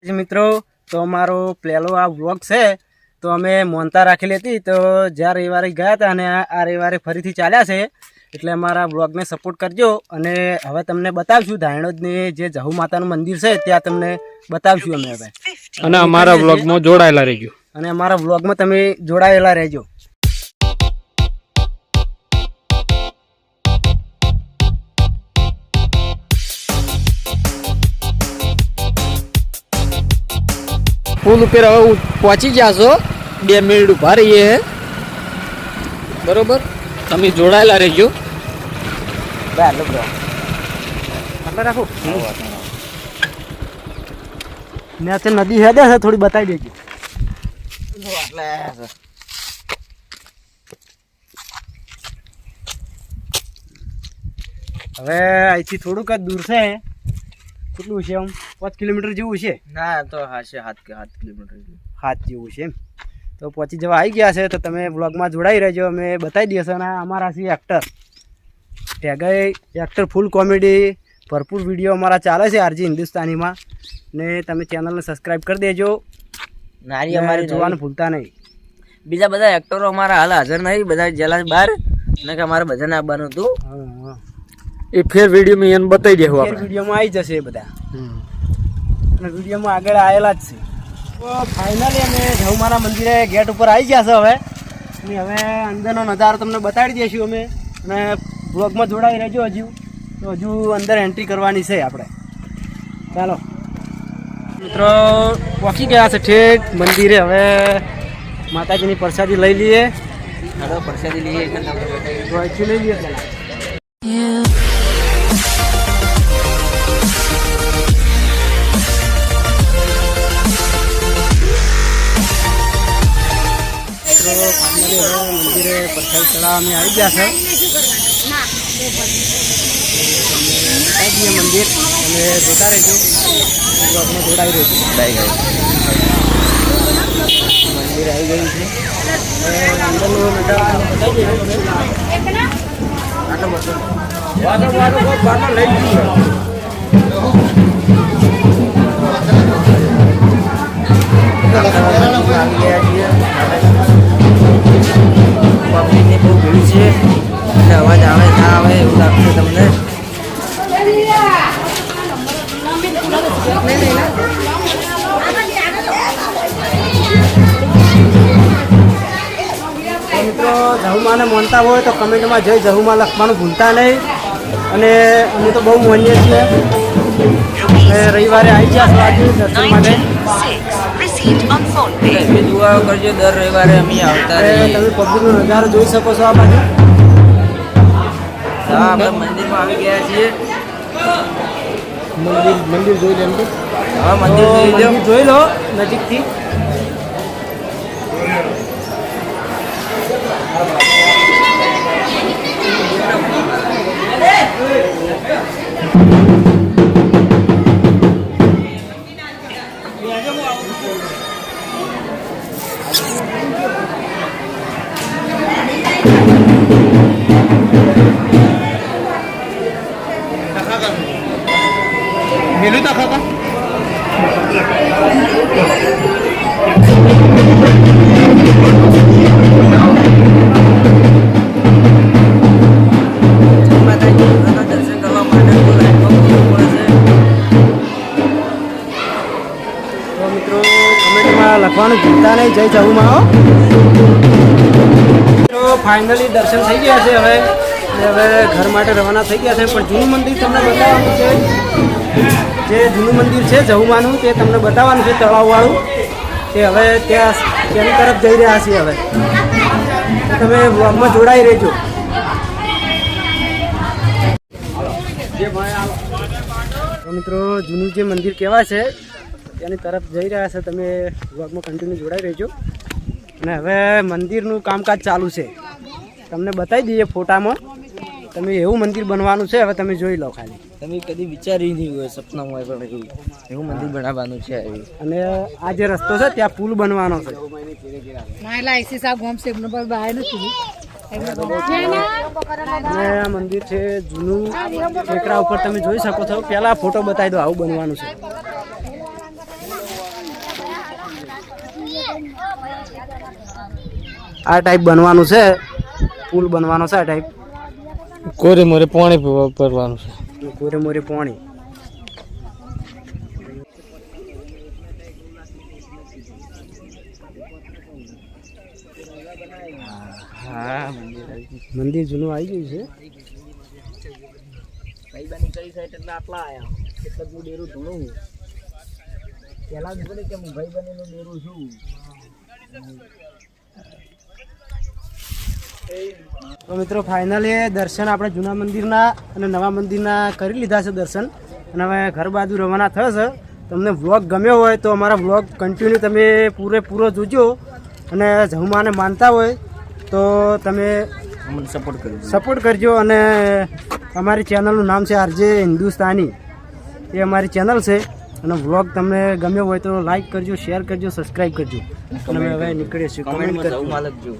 મિત્રો તો અમારો પહેલો આ વ્લોગ છે તો અમે મોનતા રાખેલી હતી તો જ્યાં રવિવારે ગયા હતા અને આ રવિવારે ફરીથી ચાલ્યા છે એટલે અમારા વ્લોગને સપોર્ટ કરજો અને હવે તમને બતાવશું ધાણોદની જે જહુ માતાનું મંદિર છે ત્યાં તમને બતાવશું અમે હવે અને અમારા વ્લોગમાં જોડાયેલા રહેજો અને અમારા વ્લોગમાં તમે જોડાયેલા રહેજો। પુલ ઉપર હવે પહોંચી જશો 2 મિનિટ ઉભા રહીએ બરોબર તમે જોડાયેલા રહેજો। રાખો ને તે નદી હેડે છે થોડી બતાવી દેજો। હવે અહીંથી થોડુંક જ દૂર છે કેટલું છે આમ 5 કિલોમીટર જેવું છે ના તો હા છે 7 કિલોમીટર 7 જેવું છે એમ તો પહોંચી જવા આવી ગયા છે તો તમે વ્લોગમાં જોડાઈ રહેજો અમે બતાવી દઈશું અને અમારા છે એક્ટર ટેગાઈ એક્ટર ફૂલ કોમેડી ભરપૂર વિડીયો અમારા ચાલે છે આરજી હિન્દુસ્તાનીમાં ને તમે ચેનલને સબસ્ક્રાઈબ કરી દેજો નારી અમારી જોવાનું ભૂલતા નહીં। બીજા બધા એક્ટરો અમારા હાલ હાજર નહીં બધા જેલા બહાર ને કે અમારે બધાને આવવાનું હતું એ ફેર વિડીયોમાં એને બતાવી દેવું આપણે વિડીયોમાં આવી જશે એ બધા અને વિડીયોમાં આગળ આવેલા જ છે। તો ફાઇનલી અમે જહુમાના મંદિરે ગેટ ઉપર આવી ગયા છે હવે અને હવે અંદરનો નજારો તમને બતાવી દઈશું અમે અને બ્લોગમાં જોડાઈ રહેજો હજુ તો હજુ અંદર એન્ટ્રી કરવાની છે આપણે। ચાલો મિત્રો પહોંચી ગયા છે ઠેઠ મંદિરે હવે માતાજીની પ્રસાદી લઈ લઈએ પ્રસાદી લઈએ લઈ લઈએ પહેલાં મંદિરે પ્રસાદ ચડાવવા અમે આવી ગયા છે મંદિર અને જોતા રહેજો બ્લોગમાં જોડાઈ રહેજો મંદિર આવી ગયું છે અંદરનો નજારો બતાવી પબ્લિકની બહુ ભીડ છે એટલે અવાજ આવે ના આવે એવું લાગશે તમને મિત્રો જહુમાને માનતા હોય તો કમેન્ટમાં જય જહુમા લખવાનું ભૂલતા નહીં અને અમે તો બહુ માનીએ છીએ રવિવારે આવી ગયા આજે દર્શન માટે દુઆઓ કરજો દર રવિવારે અમે આવતા તમે પબ્લિકનો નજારો જોઈ શકો છો આ બાજુ હા આપણે મંદિરમાં આવી ગયા છીએ મંદિર જોઈ લો એમ તો હા મંદિર જોઈ લો નજીકથી મેલું તા ખાતા દર્શન કરવા માટે તો મિત્રો કમેન્ટમાં લખવાનું ભૂલતા નહીં જય જહુમાં મિત્રો ફાઇનલી દર્શન થઈ ગયા છે હવે ઘર માટે રવાના થઈ ગયા છે પણ જૂનું મંદિર તમને બતાવવાનું છે જે જૂનું મંદિર છે જહુમાનું તે તમને બતાવવાનું છે તળાવવાળું તે હવે ત્યાં તેની તરફ જઈ રહ્યા છીએ હવે તમે વ્લોગમાં જોડાઈ રહેજો। તો મિત્રો જૂનું જે મંદિર કહેવાય છે તેની તરફ જઈ રહ્યા છે તમે વ્લોગમાં કન્ટિન્યુ જોડાઈ રહેજો અને હવે મંદિરનું કામકાજ ચાલુ છે તમને બતાવી દઈએ ફોટામાં તમે એવું મંદિર બનવાનું છે હવે તમે જોઈ લો ખાલી તમે કદી વિચાર્યું નહીં હોય સપનામાં પણ એવું મંદિર બનાવવાનું છે અને આ જે રસ્તો છે ત્યાં પુલ બનવાનો છે આ મંદિર છે જૂનું ટેકરા ઉપર તમે જોઈ શકો છો. પહેલા ફોટો બતાવી દો, આવું બનવાનું છે. આ ટાઈપ બનવાનું છે, પુલ બનવાનો છે આ ટાઈપ. કોરે મોરે પાણી ભરવાનું છે. કોરે મોરે પાણી. હા મંદિર જૂનું આવી ગયું છે. ભાઈબાની કઈ સાઈડ એટલે આટલા આયા એટલે હું ડેરું ધૂણું પેલા જ બોલે કે હું ભાઈબાની ડેરું છું. તો મિત્રો ફાઇનલી દર્શન આપણે જૂના મંદિરના અને નવા મંદિરના કરી લીધા છે દર્શન, અને હવે ઘર બાજુ રવાના થશે. તમને વ્લોગ ગમ્યો હોય તો અમારા વ્લોગ કન્ટિન્યુ તમે પૂરેપૂરો જોજો, અને જહુમાને માનતા હોય તો તમે અમને સપોર્ટ કરજો. અને અમારી ચેનલનું નામ છે આરજે હિન્દુસ્તાની, એ અમારી ચેનલ છે. અને વ્લોગ તમને ગમ્યો હોય તો લાઈક કરજો, શેર કરજો, સબસ્ક્રાઈબ કરજો. અને હવે નીકળીએ છીએ. કમેન્ટ કરજો.